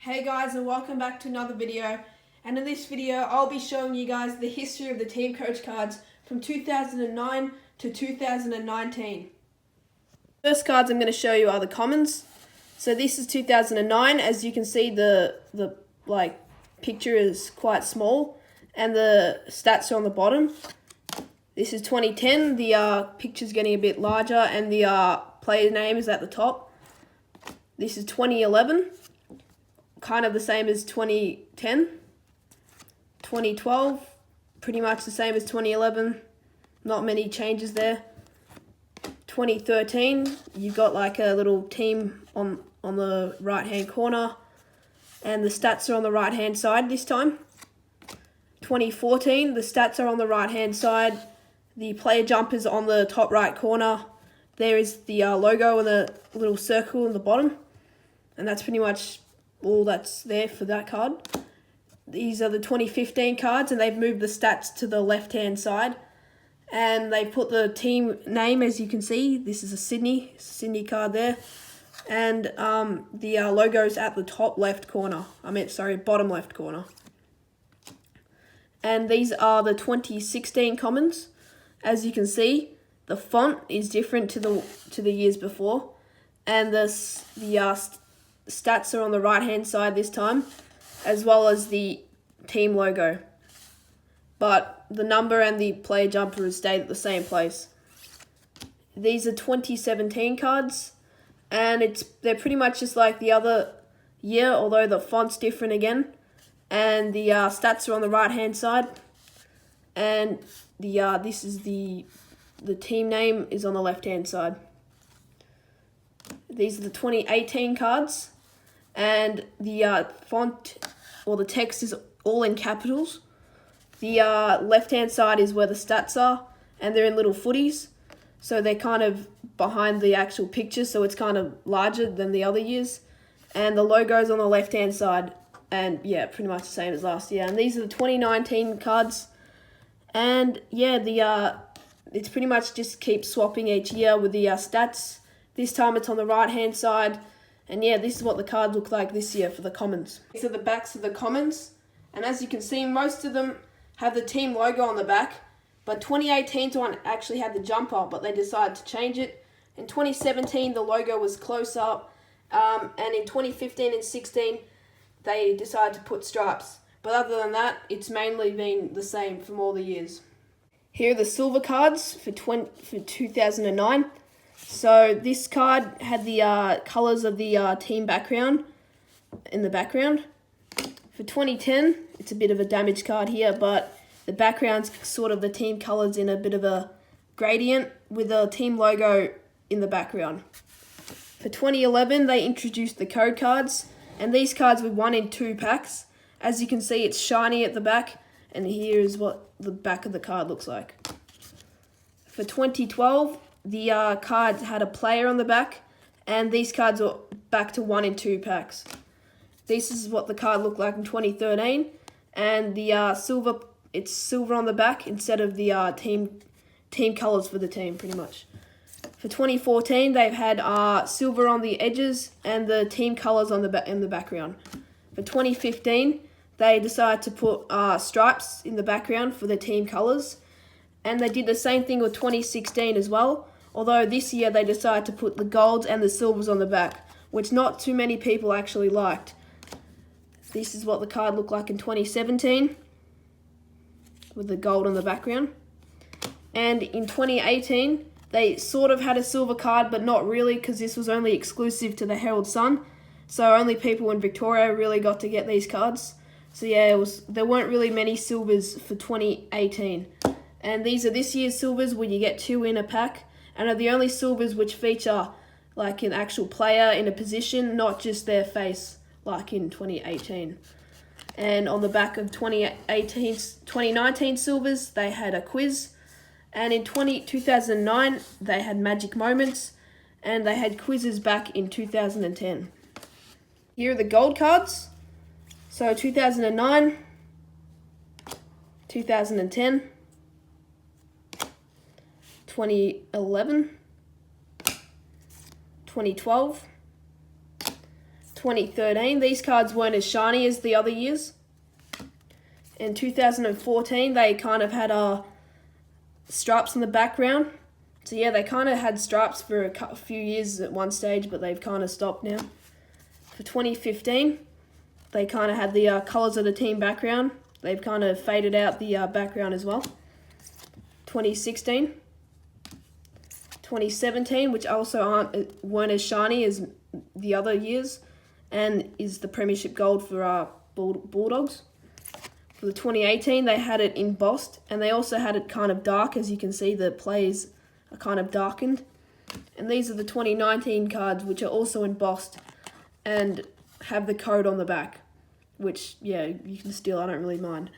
Hey guys, and welcome back to another video. And in this video I'll be showing you guys the history of the Teamcoach cards from 2009 to 2019. First cards I'm going to show you are the commons. So this is 2009. As you can see, the picture is quite small and the stats are on the bottom. This is 2010. The picture's getting a bit larger and the player name is at the top. This is 2011. Kind of the same as 2010. 2012, pretty much the same as 2011. Not many changes there. 2013, you've got like a little team on the right hand corner, and the stats are on the right hand side this time. 2014, the stats are on the right hand side. The player jump is on the top right corner. There is the logo and the little circle in the bottom, and that's pretty much all that's there for that card. These are the 2015 cards, and they've moved the stats to the left hand side, and they put the team name, as you can see. This is a Sydney card there, and the logo's at the top left corner. Bottom left corner. And these are the 2016 commons. As you can see, the font is different to the years before, and the stats are on the right hand side this time, as well as the team logo, but the number and the player jumper has stayed at the same place. These are 2017 cards, and they're pretty much just like the other year, although the font's different again, and the stats are on the right hand side, and this is the team name is on the left hand side. These are the 2018 cards, and the font or the text is all in capitals. The left-hand side is where the stats are, and they're in little footies, so they're kind of behind the actual picture, so it's kind of larger than the other years. And the logo's on the left-hand side, and yeah, pretty much the same as last year. And these are the 2019 cards, and yeah, it's pretty much just keeps swapping each year with the stats. This time it's on the right-hand side. And yeah, this is what the cards look like this year for the commons. These are the backs of the commons. And as you can see, most of them have the team logo on the back. But 2018's one actually had the jumper, but they decided to change it. In 2017, the logo was close up. And in 2015 and 16, they decided to put stripes. But other than that, it's mainly been the same from all the years. Here are the silver cards for 2009. So this card had the colours of the team background in the background. For 2010, it's a bit of a damaged card here, but the background's sort of the team colours in a bit of a gradient with a team logo in the background. For 2011, they introduced the code cards, and these cards were 1 in 2 packs. As you can see, it's shiny at the back, and here is what the back of the card looks like. For 2012, the card had a player on the back, and these cards are back to 1 in 2 packs. This is what the card looked like in 2013, and the it's silver on the back instead of the team colours for the team, pretty much. For 2014, they've had silver on the edges and the team colours on in the background. For 2015, they decided to put stripes in the background for the team colours, and they did the same thing with 2016 as well. Although this year they decided to put the golds and the silvers on the back, which not too many people actually liked. This is what the card looked like in 2017, with the gold on the background. And in 2018, they sort of had a silver card, but not really, because this was only exclusive to the Herald Sun. So only people in Victoria really got to get these cards. So yeah, there weren't really many silvers for 2018. And these are this year's silvers, where you get 2 in a pack, and are the only silvers which feature like an actual player in a position, not just their face like in 2018. And on the back of 2019 silvers, they had a quiz, and in 2009 they had magic moments, and they had quizzes back in 2010. Here are the gold cards. So 2009, 2010, 2011, 2012, 2013, these cards weren't as shiny as the other years. In 2014, they kind of had stripes in the background. So yeah, they kind of had stripes for a few years at one stage, but they've kind of stopped now. For 2015, they kind of had the colours of the team background. They've kind of faded out the background as well. 2016, 2017, which also weren't as shiny as the other years, and is the Premiership Gold for Bulldogs. For the 2018, they had it embossed, and they also had it kind of dark. As you can see, the players are kind of darkened. And these are the 2019 cards, which are also embossed and have the code on the back, which, yeah, you can steal, I don't really mind.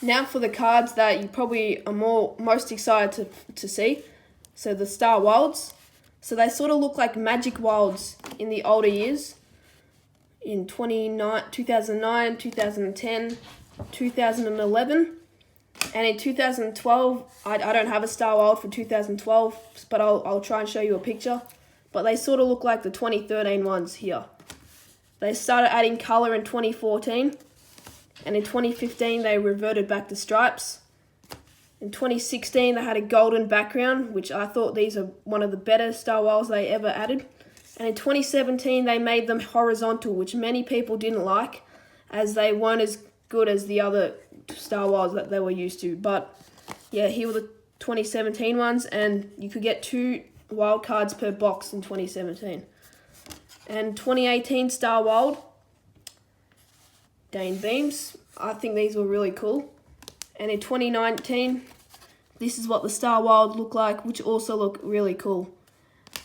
Now for the cards that you probably are most excited to see. So the Star Wilds. So they sort of look like Magic Wilds in the older years. In 2009, 2010, 2011. And in 2012, I don't have a Star Wild for 2012, but I'll try and show you a picture. But they sort of look like the 2013 ones here. They started adding colour in 2014, and in 2015 they reverted back to stripes. In 2016 they had a golden background, which I thought these are one of the better Star Wilds they ever added. And in 2017 they made them horizontal, which many people didn't like, as they weren't as good as the other Star Wilds that they were used to. But yeah, here were the 2017 ones, and you could get 2 wild cards per box in 2017. And 2018 Star Wild, Dane Beams. I think these were really cool. And in 2019, this is what the Star Wild looked like, which also look really cool.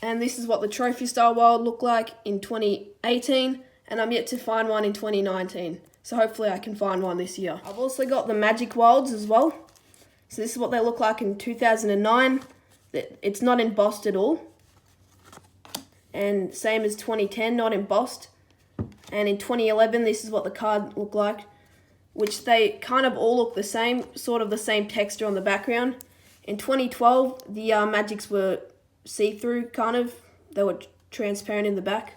And this is what the Trophy Star Wild looked like in 2018, and I'm yet to find one in 2019. So hopefully I can find one this year. I've also got the Magic Wilds as well. So this is what they look like in 2009. It's not embossed at all. And same as 2010, not embossed. And in 2011, this is what the card looked like, which they kind of all look the same, sort of the same texture on the background. In 2012, the Magics were see-through, kind of. They were transparent in the back.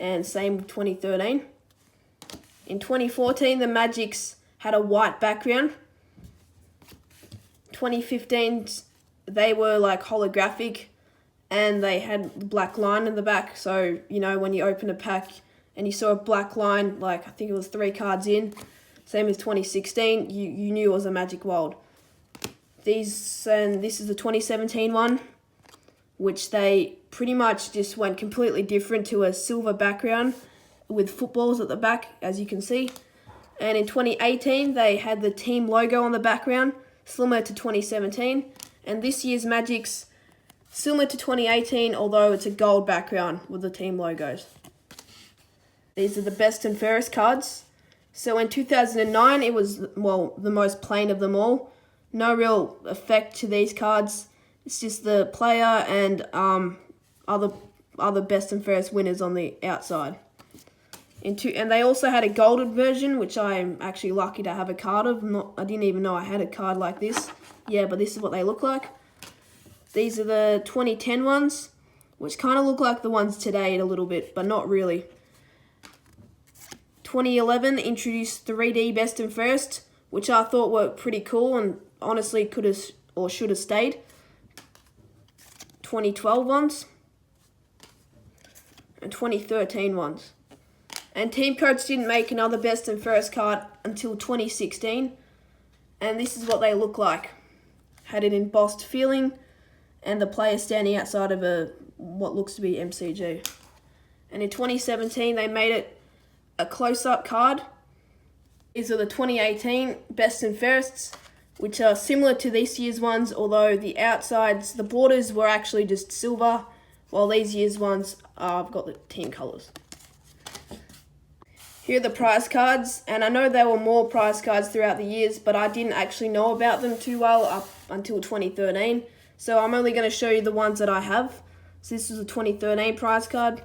And same with 2013. In 2014, the Magics had a white background. 2015, they were like holographic, and they had the black line in the back. So, you know, when you open a pack and you saw a black line, like I think it was 3 cards in, same as 2016, you knew it was a Magic Wild. This is the 2017 one, which they pretty much just went completely different to a silver background with footballs at the back, as you can see. And in 2018, they had the team logo on the background, similar to 2017. And this year's Magic's similar to 2018, although it's a gold background with the team logos. These are the best and fairest cards. So in 2009, it was, well, the most plain of them all. No real effect to these cards. It's just the player and other best and fairest winners on the outside. And they also had a golden version, which I'm actually lucky to have a card of. I didn't even know I had a card like this. Yeah, but this is what they look like. These are the 2010 ones, which kind of look like the ones today a little bit, but not really. 2011 introduced 3D best and fairest, which I thought were pretty cool and honestly could have or should have stayed. 2012 ones and 2013 ones. And Teamcoach didn't make another best and fairest card until 2016, and this is what they look like. Had an embossed feeling, and the player standing outside of what looks to be MCG. And in 2017, they made it a close-up card. These are the 2018 best and fairests, which are similar to this year's ones, although the outsides, the borders were actually just silver, while these year's ones, I've got the team colours. Here are the prize cards, and I know there were more prize cards throughout the years, but I didn't actually know about them too well up until 2013. So I'm only going to show you the ones that I have. So this is a 2013 prize card.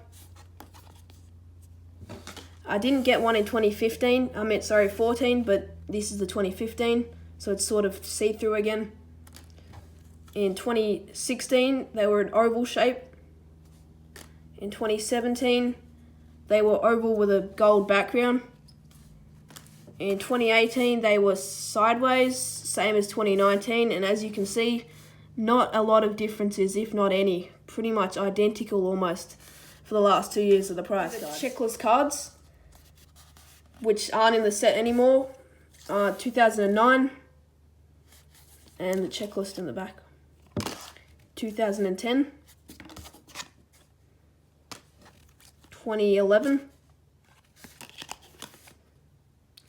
I didn't get one in 2015, 14, but this is the 2015, so it's sort of see-through again. In 2016, they were an oval shape. In 2017, they were oval with a gold background. In 2018, they were sideways, same as 2019, and as you can see, not a lot of differences, if not any. Pretty much identical almost for the last 2 years of the price guide. Checklist cards, which aren't in the set anymore, 2009, and the checklist in the back. 2010, 2011,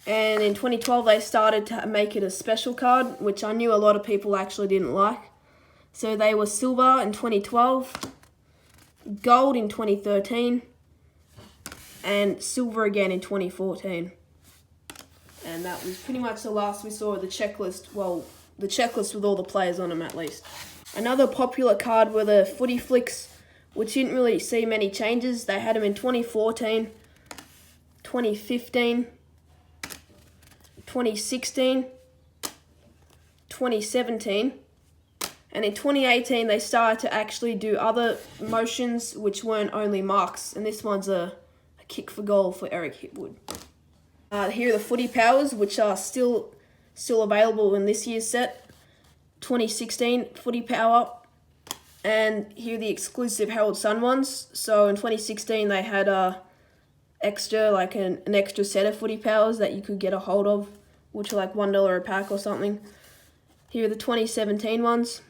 and in 2012 they started to make it a special card, which I knew a lot of people actually didn't like. So they were silver in 2012, gold in 2013, and silver again in 2014. And that was pretty much the last we saw of the checklist. Well, the checklist with all the players on them at least. Another popular card were the footy flicks, which didn't really see many changes. They had them in 2014, 2015, 2016, 2017, and in 2018 they started to actually do other motions which weren't only marks, and this one's a kick for goal for Eric Hipwood. Here are the footy powers, which are still available in this year's set. 2016 footy power, and here are the exclusive Herald Sun ones. So in 2016 they had extra, like an extra set of footy powers that you could get a hold of, which are like $1 a pack or something. Here are the 2017 ones,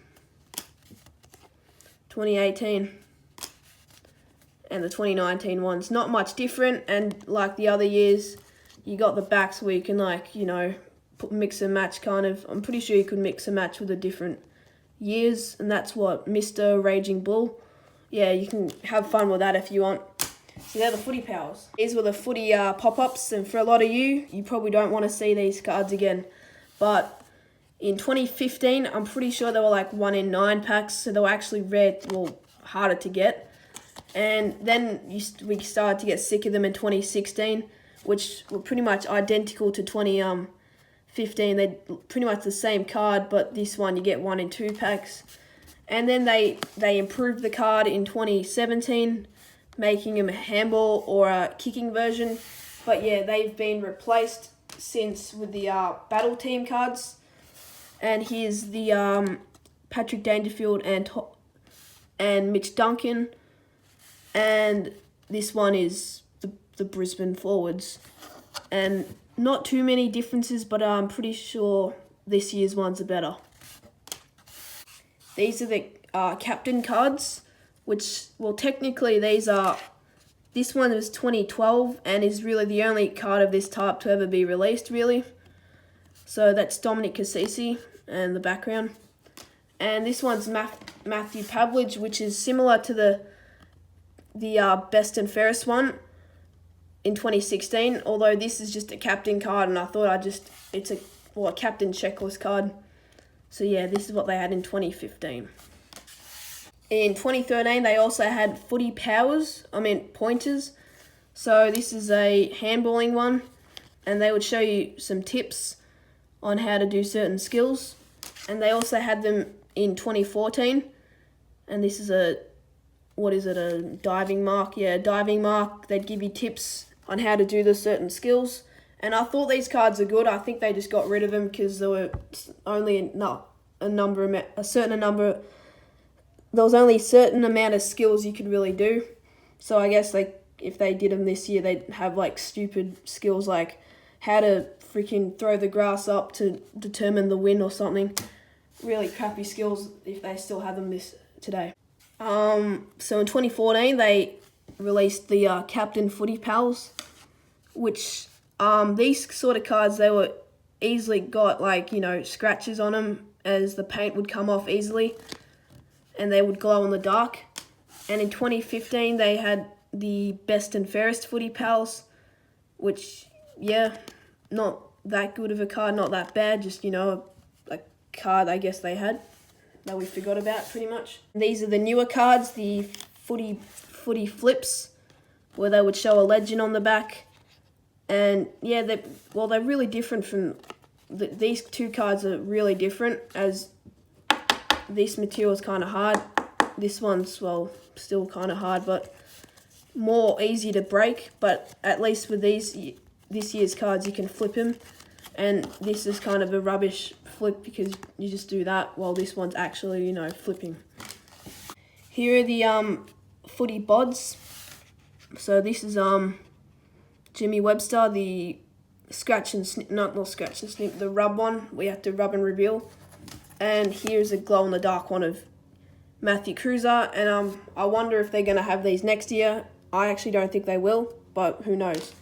2018, and the 2019 ones. Not much different, and like the other years, you got the backs where you can, like, you know, mix and match kind of. I'm pretty sure you could mix and match with the different years, and that's what Mr. Raging Bull. Yeah, you can have fun with that if you want. So they're the footy powers. These were the footy pop-ups, and for a lot of you probably don't want to see these cards again. But in 2015, I'm pretty sure they were like 1 in 9 packs, so they were actually rare, well, harder to get. And then we started to get sick of them in 2016, which were pretty much identical to 2015. They're pretty much the same card, but this one you get 1 in 2 packs. And then they improved the card in 2017, making them a handball or a kicking version. But yeah, they've been replaced since with the battle team cards. And here's the Patrick Dangerfield and Mitch Duncan. And this one is the Brisbane forwards. And not too many differences, but I'm pretty sure this year's ones are better. These are the captain cards, which, well, technically this one was 2012 and is really the only card of this type to ever be released, really. So that's Dominic Cassisi and the background. And this one's Matthew Pavlich, which is similar to the best and fairest one in 2016, although this is just a captain card, and I thought it's a captain checklist card. So yeah, this is what they had in 2015. In 2013, they also had footy pointers. So this is a handballing one, and they would show you some tips on how to do certain skills. And they also had them in 2014, and this is a diving mark? Yeah, diving mark. They'd give you tips on how to do the certain skills. And I thought these cards are good. I think they just got rid of them because there were only a certain amount of skills you could really do. So I guess if they did them this year, they'd have like stupid skills like how to freaking throw the grass up to determine the wind or something. Really crappy skills if they still have them today. So in 2014, they released the Captain Footy Pals, which these sort of cards, they were easily got scratches on them as the paint would come off easily and they would glow in the dark. And in 2015, they had the Best and Fairest Footy Pals, which, yeah, not that good of a card, not that bad, just, a card I guess they had that we forgot about pretty much. These are the newer cards, the footy flips, where they would show a legend on the back. And yeah, they're really different from these two cards are really different, as this material is kind of hard. This one's, still kind of hard, but more easy to break, but at least with this year's cards you can flip them, and this is kind of a rubbish flip because you just do that while this one's actually, you know, flipping. Here are the footy bods. So this is Jimmy Webster, the scratch and snip, not scratch and snip, the rub one. We have to rub and reveal. And here's a glow in the dark one of Matthew Cruiser, and I wonder if they're going to have these next year. I actually don't think they will, but who knows.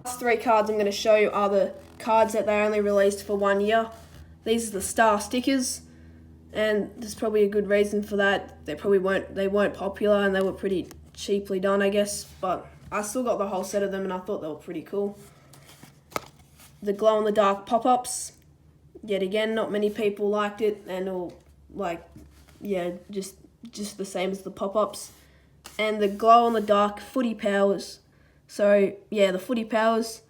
The last 3 cards I'm going to show you are the cards that they only released for 1 year. These are the star stickers, and there's probably a good reason for that. They weren't popular, and they were pretty cheaply done, I guess, but I still got the whole set of them, and I thought they were pretty cool. The glow in the dark pop-ups, yet again, not many people liked it, and all just the same as the pop-ups. And the glow in the dark footy powers. So yeah, the footy powers,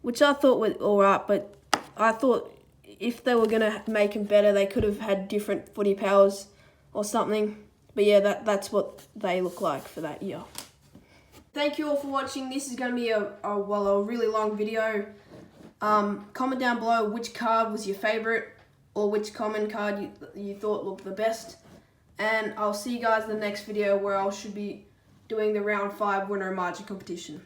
which I thought were alright, but I thought if they were gonna make them better, they could have had different footy powers or something. But yeah, that's what they look like for that year. Thank you all for watching. This is going to be a really long video. Comment down below which card was your favorite, or which common card you thought looked the best. And I'll see you guys in the next video where I should be doing the round 5 winner margin competition.